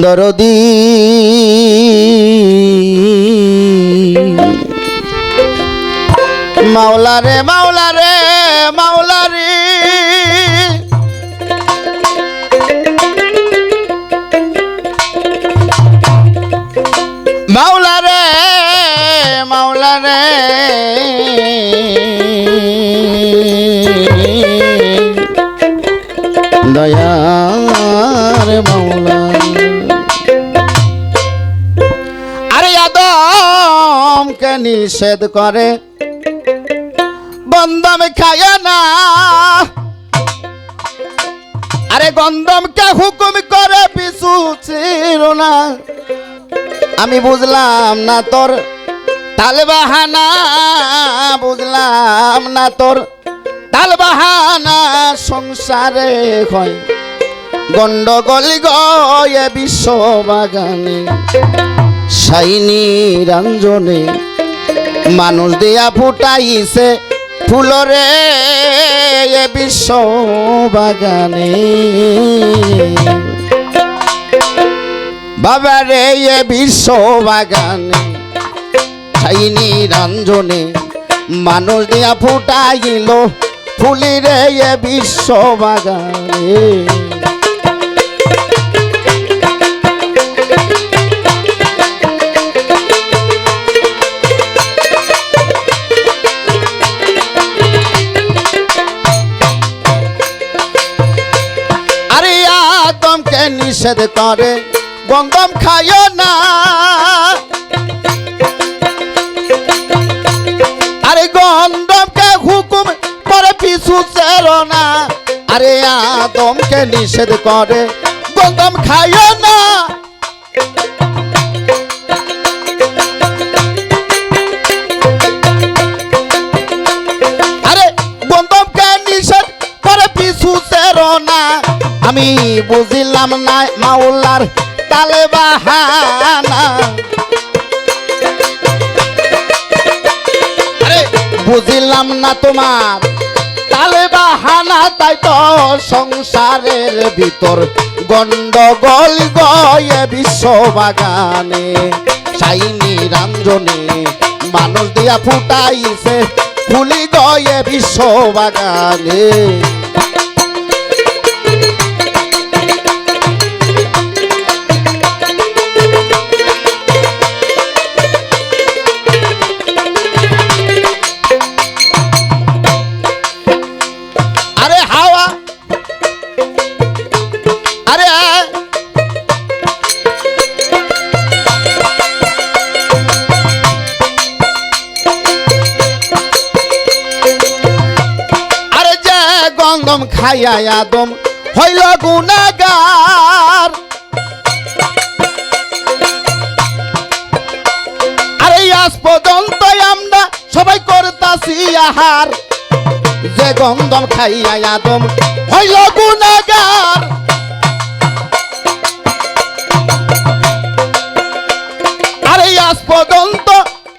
দরদি মাওলা রে মাওলা রে মাওলা রে মাওলা রে মাওলা রে দয়ার মাওলা আরে আদমকে নিষেধ করে গন্ধম খায় না আরে গন্ধমকে হুকুম করে পিছু ছিল না আমি বুঝলাম না তোর তালবাহানা বুঝলাম না তোর তালবাহানা সংসারে হয় গন্ডগোল গয়ে বিশ্ব বাগানে শাইনি রঞ্জনে মানুষ দিয়া ফুটাইছে ফুলরে বিশ্ব বাগানে বাবা রে বিশ্ব বাগানে ছাইনি রঞ্জনে মানুষ দিয়া ফুটাইল ফুলি রে বিশ্ব বাগানে আরে আদমকে নিষেধ করে গন্ধম খায় না আরে গন্ধমকে হুকুম করে পিছু ছিল না আরে আদমকে নিষেধ করে গন্ধম খায় না আরে গন্ধমকে নিষেধ করে পিছু ছিল না আমি বুঝিলাম না মাওলার তালবাহানা আরে বুঝিলাম না তোমার তালবাহানা তাই তো সংসারের ভিতর গন্ডগোল গয়ে বিশ্ব বাগানে শাইনি রঞ্জনে মানুষ দিয়া ফুটাইছে ফুলি গয়ে বিশ্ব বাগানে গন্ধম খাইয়া আদম হইল গুনাহগার আরে আজ পর্যন্ত আমরা সবাই করতাছি আহার যে গন্ধম খাইয়া আদম হইল গুনাহগার আরে আজ পর্যন্ত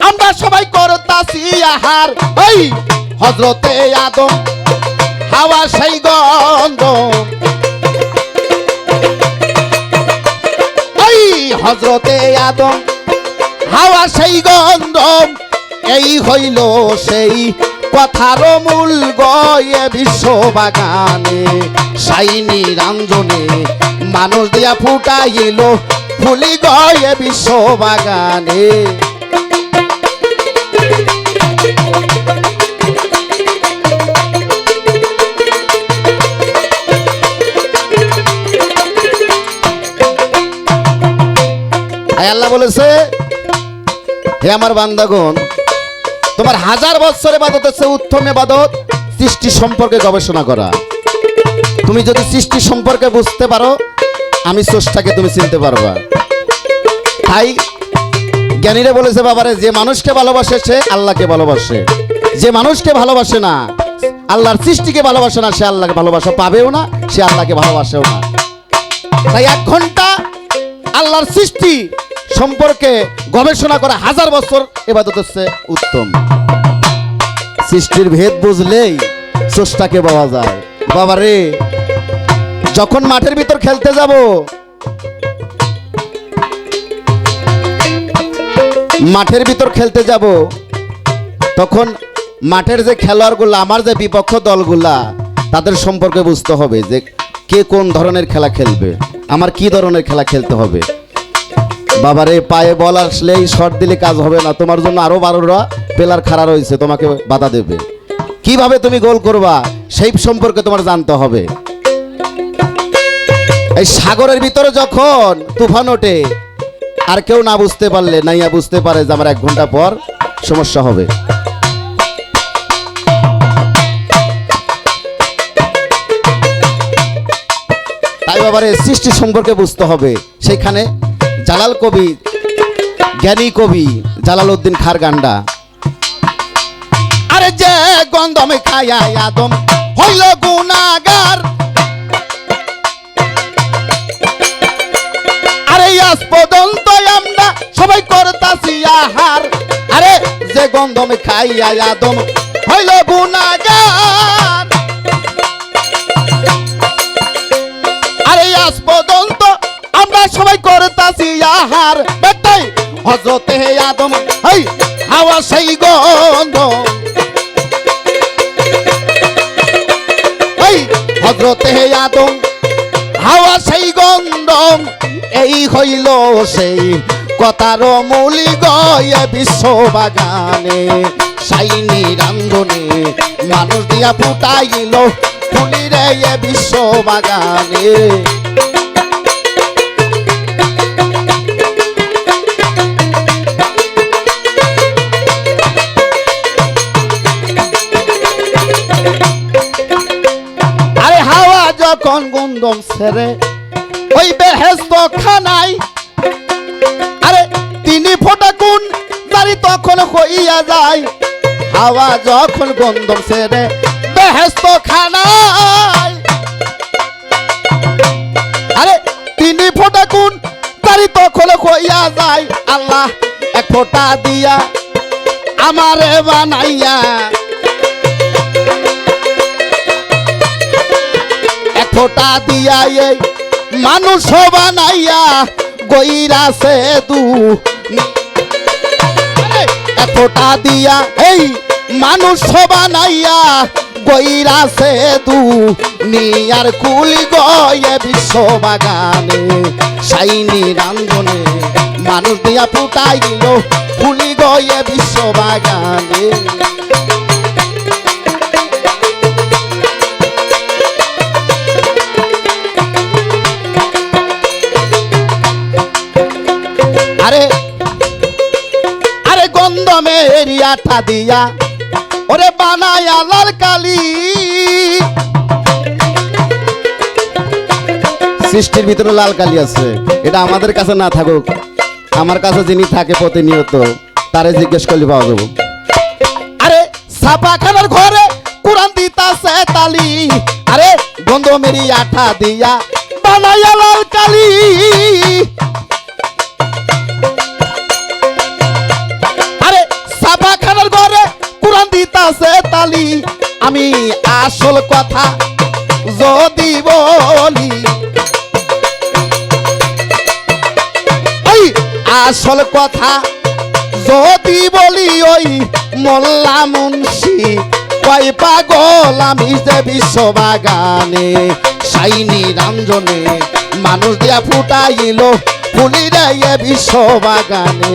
আমরা সবাই করতাছি আহার ওই হযরতে আদম হাওয়া সেই গন্ধ ওই হযরতে আদম হাওয়া সেই গন্ধ এই হইল সেই কথার মূল গয়ে বিশ্ব বাগানে শাইনি রঞ্জনে মানুষ দিয়া ফুটাইল ফুলি গয়ে বিশ্ব বাগানে আল্লাহ বলেছে হে আমার বান্দাগণ তোমার 1000 বছর ইবাদতের চেয়ে উত্তম ইবাদত সৃষ্টি সম্পর্কে গবেষণা করা তুমি যদি সৃষ্টি সম্পর্কে বুঝতে পারো আমি স্রষ্টাকে তুমি চিনতে পারবা তাই জ্ঞানীরা বলেছে বাবারে যে মানুষকে ভালোবাসে সে আল্লাহকে ভালোবাসে যে মানুষকে ভালোবাসে না আল্লাহর সৃষ্টিকে ভালোবাসে না সে আল্লাহকে ভালোবাসা পাবেও না সে আল্লাহকে ভালোবাসেও না তাই 1 ঘন্টা আল্লাহর সৃষ্টি সম্পর্কে গবেষণা করা 1000 বছর ইবাদত হচ্ছে উত্তম সৃষ্টির ভেদ বুঝলেই স্রষ্টাকে পাওয়া যায় বাবারে যখন মাঠের ভিতর খেলতে যাব মাঠের ভিতর খেলতে যাব, তখন মাঠের যে খেলোয়াড়গুলা, আমার যে বিপক্ষ দলগুলা, তাদের সম্পর্কে বুঝতে হবে যে কে কোন ধরনের খেলা খেলবে, আমার কি ধরনের খেলা খেলতে হবে। বাবারে, পায়ে বল আসলেই শট দিলে কাজ হবে না, তোমার জন্য আরো 12টা প্লেয়ার খাড়া রয়েছে, তোমাকে বাধা দেবে। কিভাবে তুমি গোল করবা সেই সম্পর্কে তোমার জানতে হবে। এই সাগরের ভিতরে যখন তুফান ওঠে, আর কেউ না বুঝতে পারলে নাইয়া বুঝতে পারে যে আমার 1 ঘন্টা পর সমস্যা হবে। তাই বাবারে, সৃষ্টি সম্পর্কে বুঝতে হবে। সেখানে জালাল কবি, জ্ঞানী কবি জালালউদ্দিন খাঁর গান্ডা, আরে যে গন্ধমে খায়া আদম হইল গুনাহগার, আরে আজ পর্যন্ত আমরা সবাই করতাছি আহার, আরে যে গন্ধমে খাইয়া আদম হইল গুনাহগার, আরে আজ পর্যন্ত আমরা সবাই করতাছি আহার। বেটাই হযরতে আদম এই হাওয়া সেই গন্ধ, এই হযরতে আদম হাওয়া সেই গন্ধ, এই হইল সেই কথার মূলি গয়ে বিশ্ব বাগানে, সাইনি রান্ধনে মানুষ দিয়া ফুটাইল ফুলি রে বিশ্ব বাগানে। আরে হাওয়া যখন গন্ধম ছেড়ে ওই বেহেশত খানাই, আরে 3 ফোঁটা কোন দাড়ি তখন হইয়া যায়, হাওয়া যখন গন্ধম ছেড়ে বেহেশত খানাই, আরে 3 ফোঁটা কোন দাড়ি তখন হইয়া যায়। আল্লাহ 1 ফোঁটা দিয়া আমারে বানাইয়া, 1 ফোঁটা দিয়া এই মানুষ বানাইয়া গইরাছে দু, 1 ফোঁটা দিয়া এই মানুষ বানাইয়া গইরাছে দু, নিয়ার কুলি গয়ে বিশ্ব বাগানে, সাইনি রান্ধনে মানুষ দিয়া ফুটাইল ফুলি গয়ে বিশ্ব বাগানে। আরে আরে গন্ধমের আঠা দিয়া ওরে বানায়া লাল কালি, সৃষ্টির ভিতরে লাল কালি আছে, এটা আমাদের কাছে না থাকুক, আমার কাছে যিনি থাকে প্রতিনিয়ত তারে জিজ্ঞেস করলে পাওয়া যাবে। আরে ছাপাখানার ঘরে কোরআন দিতাছে তালি, আরে গন্ধমের আঠা দিয়া বানায়া লাল কালি, ছাপাখানার ঘরে কোরআন দিতাছে তালি। আমি আসল কথা যদি বলি, ওই আসল কথা যদি বলি, ওই মোল্লা মুন্সি কয় পাগল আমি যে বিশ্ব বাগানে, সাইনি রাঞ্জনে মানুষ দিয়া ফুটাইল ফুলি রে বিশ্ব বাগানে।